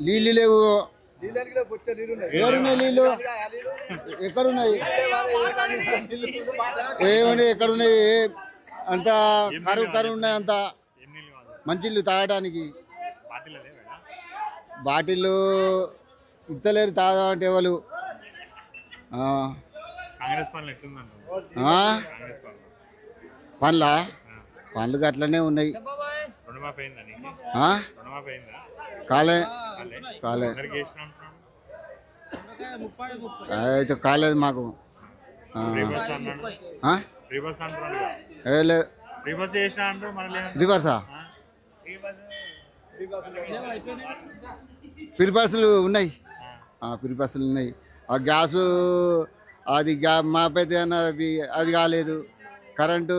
నీళ్ళు లేవు. ఎవరున్నాయి నీళ్ళు? ఎక్కడున్నాయి? ఏమని ఎక్కడున్నాయి? అంత కరువు ఉన్నాయి. అంత మంచిళ్ళు తాగడానికి బాటిళ్ళు ఇస్తలేరు తాగమంటే ఎవరు. పనులు అట్లనే ఉన్నాయి. కాలే అయితే కాలేదు మాకు. రివర్సా? ఫ్రీ బస్సులు ఉన్నాయి. ఫ్రీ బస్సులు ఉన్నాయి. ఆ గ్యాసు అది మాపైతే అది కాలేదు. కరెంటు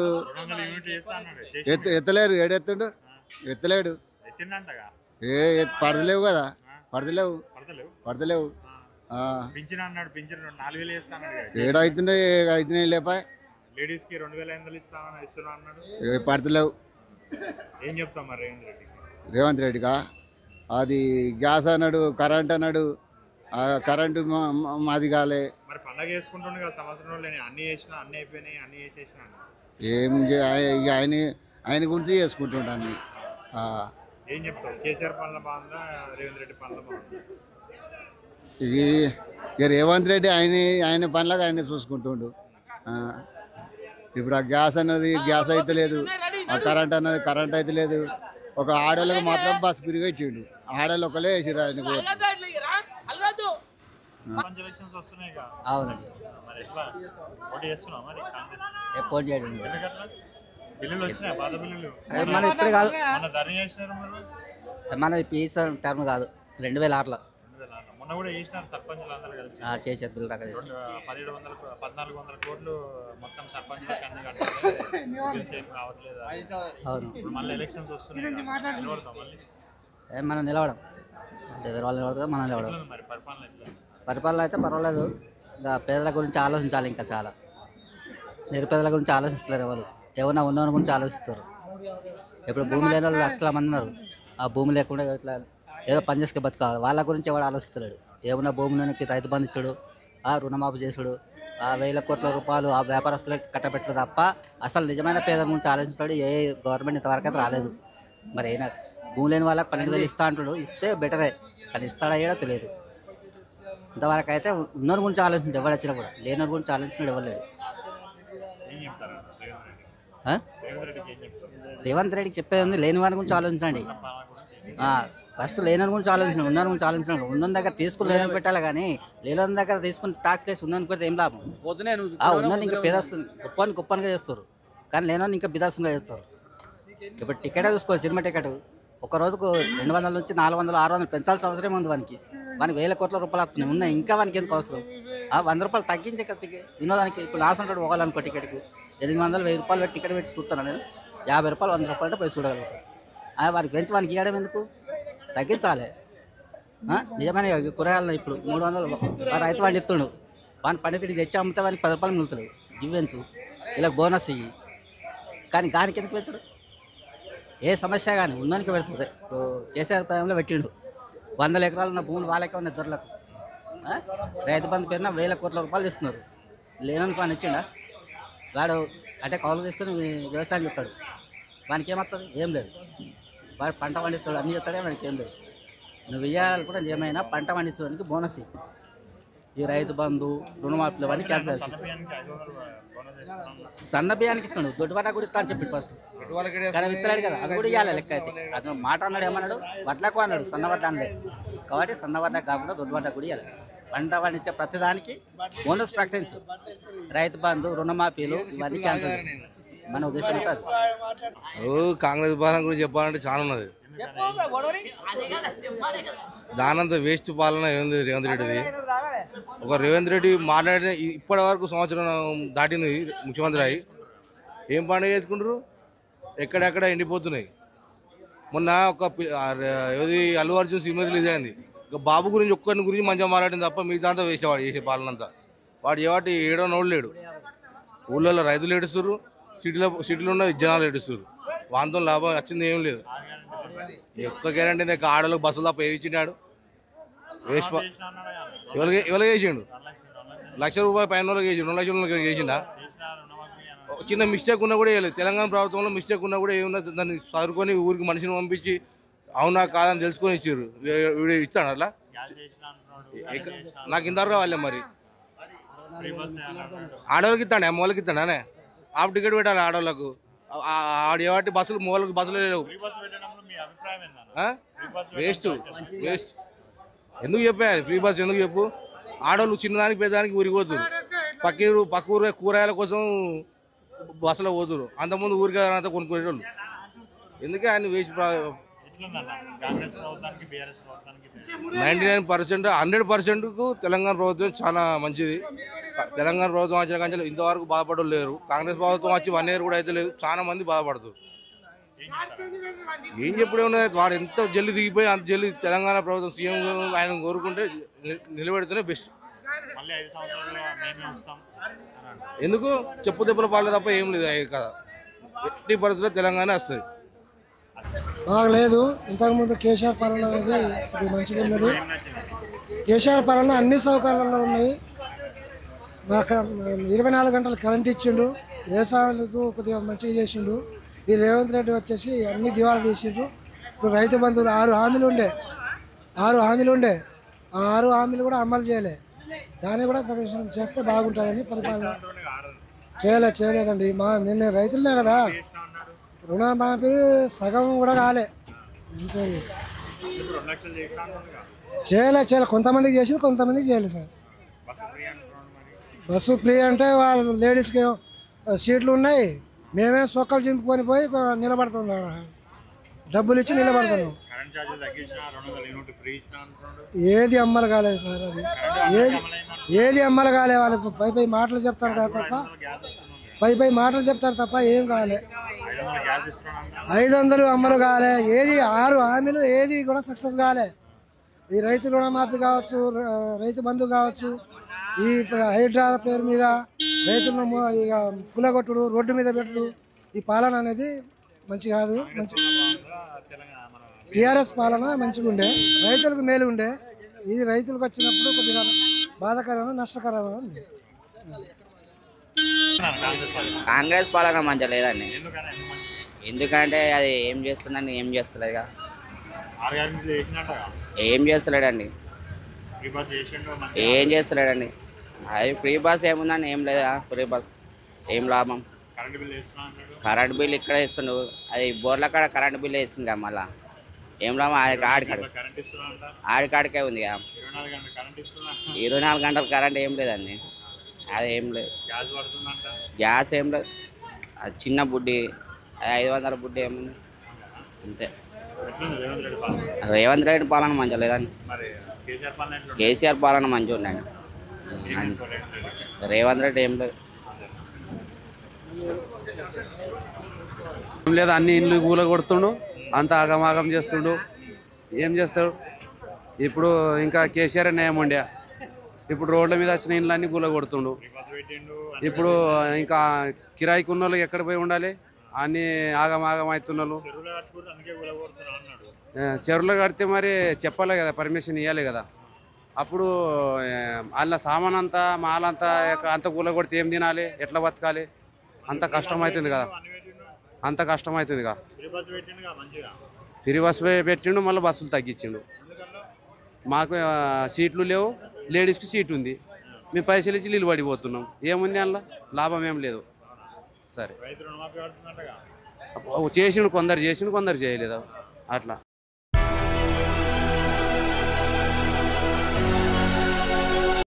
ఎత్తలేరు. ఏడెత్తుండు? ఎత్తలేడు. పడతలేవు కదా. పడతలేవు. ఏడవుతున్నాయి లేపా. పడతలేవు. రేవంత్ రెడ్డిగా అది గ్యాస్ అన్నాడు, కరెంట్ అన్నాడు. కరెంటు మాది కాలే. ఏం ఆయన గురించి చేసుకుంటుంటాను. ఇక రేవంత్ రెడ్డి ఆయన పనులకు ఆయన చూసుకుంటుండు. ఇప్పుడు ఆ గ్యాస్ అన్నది గ్యాస్ అయితే లేదు. ఆ కరెంట్ అన్నది కరెంట్ అయితే లేదు. ఒక ఆడోళ్ళకి మాత్రం బస్ ఫ్రీగా ఇచ్చిండు. ఆడోళ్ళు ఒకలే వేసిరు ఆయన. మనది పీస్ టర్మ్ కాదు, 2006లో చేశారు. బిల్లు రకాలు 1400 కోట్లు మొత్తం సర్పంచ్. మనం నిలవడం అంటే వేరే వాళ్ళు నిలబడతాం, మనం నిలవడం. పరిపాలన అయితే పర్వాలేదు. ఇంకా పేదల గురించి ఆలోచించాలి. ఇంకా చాలా నిరుపేదల గురించి ఆలోచిస్తారు. ఎవరన్నా ఉన్నవారి గురించి ఆలోచిస్తారు. ఇప్పుడు భూమి లేని వాళ్ళు లక్షల మంది ఉన్నారు. ఆ భూమి లేకుండా ఇట్లా ఏదో పని చేసుకుని బతకాలి. వాళ్ళ గురించి ఎవరు ఆలోచిస్తున్నాడు? ఏమన్నా భూమిలోనికి రైతు బంధించుడు, ఆ రుణమాఫీ చేసుడు, ఆ 1000 కోట్ల రూపాయలు ఆ వ్యాపారస్తులకి కట్టబెట్టడు తప్ప అసలు నిజమైన పేదల గురించి ఆలోచించాడు ఏ గవర్నమెంట్ ఇంతవరకు అయితే రాలేదు. మరి అయినా భూమి లేని వాళ్ళకి 12,000 ఇస్తా అంటాడు. ఇస్తే బెటరే, కానీ ఇస్తాడా ఏడో తెలియదు. ఇంతవరకు అయితే ఉన్నోరి గురించి ఆలోచించాడు ఎవరు వచ్చినా కూడా, లేనోరి గురించి ఆలోచించాడు ఎవరు లేడు. రేవంత్ రెడ్డికి చెప్పేది ఉంది, లేని వారి గురించి ఆలోచించండి. ఫస్ట్ లేని గురించి ఆలోచించండి, ఉన్న గురించి ఆలోచించండి. ఉన్న దగ్గర తీసుకుని లేని పెట్టాలి, కానీ లేని దగ్గర తీసుకుని ట్యాక్స్ వేసి ఉన్న పెడితే ఏం లాభం? ఉన్నది ఇంకా పేదస్తుంది కుప్పనిగా చేస్తారు, కానీ లేని ఇంకా బిదాస్తుంగా చేస్తారు. ఇప్పుడు టికెట్ చూసుకో, సినిమా టికెట్ ఒక రోజుకు 200 నుంచి 400, 600 పెంచాల్సిన అవసరం ఉంది. వానికి 1000 కోట్ల రూపాయలు వస్తున్నాయి. ఉన్నాయి ఇంకా వానికి ఎందుకు అవసరం? 100 రూపాయలు తగ్గించే వినోదానికి. ఇప్పుడు లాస్ ఉంటాడు పోవాలనుకో టికెట్కు 800, 1000 రూపాయలు పెట్టి టికెట్ పెట్టి చూస్తాను నేను. 50 రూపాయలు, 100 రూపాయలు పోయి చూడగలుగుతాను. వారికి పెంచి వానికి ఇవ్వడం ఎందుకు? తగ్గించాలి. నిజమైన కూరగాయలు ఇప్పుడు 300 రైతు వాడిని చెప్తుండు. వాని పండితుడికి తెచ్చి అమ్మితే వానికి 10 రూపాయలు మిగులుతుంది. గివ్వెన్స్ ఇలా బోనస్ ఇవి, కానీ గానికి ఎందుకు పెంచడు? ఏ సమస్య కానీ ఉన్నానికి పెడుతుంది. ఇప్పుడు కేసీఆర్ టైంలో పెట్టిండు 100 ఎకరాలు ఉన్న భూములు వాళ్ళకే ఉన్నాయి దొరలకు. రైతు బంధు పేరున 1000 కోట్ల రూపాయలు తీసుకున్నారు. లేనని వాడిని ఇచ్చిండా? వాడు అంటే కౌలు తీసుకొని వ్యవసాయం చేస్తాడు. వానికి ఏమవుతుంది? ఏం లేదు. వాడు పంట పండిస్తాడు, అన్నీ చేస్తాడే, వానికి ఏం లేదు. నువ్వు ఇవ్వాలి కూడా ఏమైనా పంట పండించడానికి బోనస్. ఈ రైతు బంధు, రుణమాఫీలు అవన్నీ క్యాన్సిల్ చేసి సన్న బియ్యానికి ఇస్తాడు. దొడ్డువాడ కూడా ఇస్తా అని చెప్పి ఫస్ట్ కానీ ఇస్తాడు కదా, అది కూడా ఇవ్వాలి లెక్క. అయితే అతను మాట అన్నాడు, ఏమన్నాడు? వడ్లకు అన్నాడు, సన్నవడ్డ అనలేదు. కాబట్టి సన్నవడ్డ కాకుండా దొడ్డువాడ కూడా ఇవ్వాలి. పంట పండించే ప్రతిదానికి బోనస్ ప్రకటించు. రైతు బంధు, రుణమాఫీలు ఇవన్నీ క్యాన్సిల్. మన ఉద్దేశం ఉంటుంది. కాంగ్రెస్ పాలన గురించి చెప్పాలంటే చాలా ఉన్నది. దానంత వేస్ట్ పాలన ఏంది రేవంత్ రెడ్డిది. ఒక రేవంత్ రెడ్డి మాట్లాడిన ఇప్పటి వరకు సంవత్సరం దాటింది ముఖ్యమంత్రి అయ్యి. ఏం పండుగ చేసుకుంటారు? ఎక్కడెక్కడ ఎండిపోతున్నాయి. మొన్న ఒక అల్లు అర్జున్ సినిమా రిలీజ్ అయింది. ఇక బాబు గురించి ఒక్కరిని గురించి మంచిగా మాట్లాడింది తప్ప మిగతా వేస్ట్ వాడు చేసే పాలన అంతా. వాడు ఏవాటి ఏడో నోడు లేడు. ఊళ్ళో రైతులు ఏడుస్తున్నారు, సిటీలో ఉన్న జనాలు ఏడుస్తున్నారు. వాంతో లాభం వచ్చింది ఏం లేదు. ఒక్క గ్యారంటీ ఆడలకు బస్సులు తప్ప ఏమి ఇచ్చినాడు? వేస్ట్ ఎవరికి వేసిండు? లక్ష రూపాయలు పైన వాళ్ళకి వేసిండు, 2 లక్షల వాళ్ళకి వేసిండా? చిన్న మిస్టేక్ ఉన్నా కూడా వేయలేదు. తెలంగాణ ప్రభుత్వంలో మిస్టేక్ ఉన్నా కూడా ఏమున్నా దాన్ని చదువుకొని ఊరికి మనిషిని పంపించి అవునా కాదని తెలుసుకొని ఇచ్చారు. వీడు ఇస్తాడు అట్లా? నాకు ఇంతవరకు కావాలి. మరి ఆడవాళ్ళకి ఇస్తాడు, అమ్మవాళ్ళకి ఇస్తాడానే? హాఫ్ టికెట్ పెట్టాలి ఆడవాళ్ళకు. ఆడేవాటి బస్సులు మూలకి బస్సులు లేవు. Waste waste. ఎందుకు చెప్పే ఫ్రీ బస్ ఎందుకు చెప్పు? ఆడవాళ్ళు చిన్నదానికి పెద్దదానికి ఊరికి పోతురు. పక్క ఊరు కూరగాయల కోసం బస్సులో పోతురు. అంతకుముందు ఊరికి అంతా కొనుక్కునేటోళ్ళు. ఎందుకే ఆయన వేస్ట్. 99% 100%కు తెలంగాణ ప్రభుత్వం చాలా మంచిది. తెలంగాణ ప్రభుత్వం వచ్చిన కానీ ఇంతవరకు బాధపడడం లేరు. కాంగ్రెస్ ప్రభుత్వం వచ్చి 1 year కూడా అయితే లేదు. చాలా మంది బాధపడుతుంది. ఏం చెప్పడే ఉన్నది? వాడు ఎంత జల్లి దిగిపోయి అంత జల్లి తెలంగాణ ప్రభుత్వం సీఎం ఆయన కోరుకుంటే నిలబెడితేనే బెస్ట్. ఎందుకు చెప్పు దెబ్బల పాలే తప్ప ఏం లేదు కదా. ఎట్టి పరిస్థితుల్లో తెలంగాణ వస్తుంది. బాగలేదు. ఇంతకుముందు కేసీఆర్ పాలన అనేది ఇది మంచిగా ఉన్నది. కేసీఆర్ పాలన అన్ని సౌకర్యాలు ఉన్నాయి. 24 గంటలు కరెంట్ ఇచ్చిండు. వ్యవసాయాలకు కొద్దిగా మంచిగా చేసిండు. ఈ రేవంత్ రెడ్డి వచ్చేసి అన్ని దివాలా తీసిండ్రు. ఇప్పుడు రైతు బంధువులు 6 హామీలు ఉండే ఆ 6 హామీలు కూడా అమలు చేయలే. దాన్ని కూడా చేస్తే బాగుంటుందని పరిపాలన చేయలేదండి. నిన్న రైతులనే కదా రుణమాఫీ సగం కూడా కాలే. చేయలే. కొంతమందికి చేసింది, కొంతమందికి చేయలేదు సార్. బస్సు ఫ్రీ అంటే వాళ్ళు లేడీస్కి సీట్లు ఉన్నాయి. మేమే సొక్కలు చింపుకొని పోయి నిలబడుతున్నాం, డబ్బులు ఇచ్చి నిలబడుతున్నాం. ఏది అమ్మలు కాలేదు సార్. అది ఏది అమ్మలు కాలే. వాళ్ళకి పై మాటలు చెప్తారు కదా తప్ప పై మాటలు చెప్తారు తప్ప ఏం కాలే. 500 అమ్మలు కాలే. ఏది 6 హామీలు ఏది కూడా సక్సెస్ కాలే. ఈ రైతు రుణమాఫీ కావచ్చు, రైతు బంధు కావచ్చు, ఈ హైడ్రా పేరు మీద రైతులను ఇక కులగొట్టుడు, రోడ్డు మీద పెట్టుడు, ఈ పాలన అనేది మంచి కాదు. మంచి టీఆర్ఎస్ పాలన మంచిగా ఉండే, రైతులకు మేలు ఉండే. ఇది రైతులకు వచ్చినప్పుడు కొద్దిగా బాధాకరమైన నష్టకరమైన ఉంది. కాంగ్రెస్ పాలన మంచిగా లేదండి. ఎందుకంటే అది ఏం చేస్తుందండి, ఏం చేస్తలేదుగా. ఏం చేస్తలేడండి, ఏం చేస్తలేడండి. అది ఫ్రీ బస్ ఏముందండి, ఏం లేదా. ఫ్రీ బస్ ఏం లాభం? కరెంట్ బిల్ ఇక్కడ ఇస్తుండు. అది బోర్ల కాడ కరెంట్ బిల్ వేస్తుంది మళ్ళా ఏం లాభం? ఆడికాడికే ఉంది కదా. 24 గంటలు కరెంట్ ఏం లేదండి. అది ఏం లేదు. గ్యాస్ ఏం లేదు. అది చిన్న బుడ్డి, అది 500 బుడ్డి ఏముంది అంతే. రేవంత్ రెడ్డి పాలన మంచిగా లేదండి. కేసీఆర్ పాలన మంచిగా ఉండండి. రేవంత్ రెడ్డి ఏం లేదు. ఏం లేదు, అన్ని ఇండ్లు కూల కొడుతుండు, అంత ఆగమాగం చేస్తుండు. ఏం చేస్తాడు ఇప్పుడు? ఇంకా కేసీఆర్ నయం ఉండే. ఇప్పుడు రోడ్ల మీద వచ్చిన ఇండ్లన్నీ కూల కొడుతుండు. ఇప్పుడు ఇంకా కిరాయికి ఉన్న వాళ్ళు ఎక్కడ పోయి ఉండాలి? అన్ని ఆగమాగం అవుతున్నారు. చెరువులు కడితే మరి చెప్పాలి కదా, పర్మిషన్ ఇవ్వాలి కదా. అప్పుడు వాళ్ళ సామాన్ అంతా మాలంతా అంత కూల కొడితే ఏం తినాలి, ఎట్లా బతకాలి? అంత కష్టం అవుతుంది కదా, అంత కష్టం అవుతుంది కదా. ఫ్రీ బస్ పెట్టిండు, మళ్ళీ బస్సులు తగ్గించిండు. మాకు సీట్లు లేవు, లేడీస్కి సీట్ ఉంది. మేము పైసలు ఇచ్చి నీళ్ళు పడిపోతున్నాం. ఏముంది అందులో? లాభం ఏం లేదు. సరే చేసిండు, కొందరు చేసిండు, కొందరు చేయలేదు అట్లా.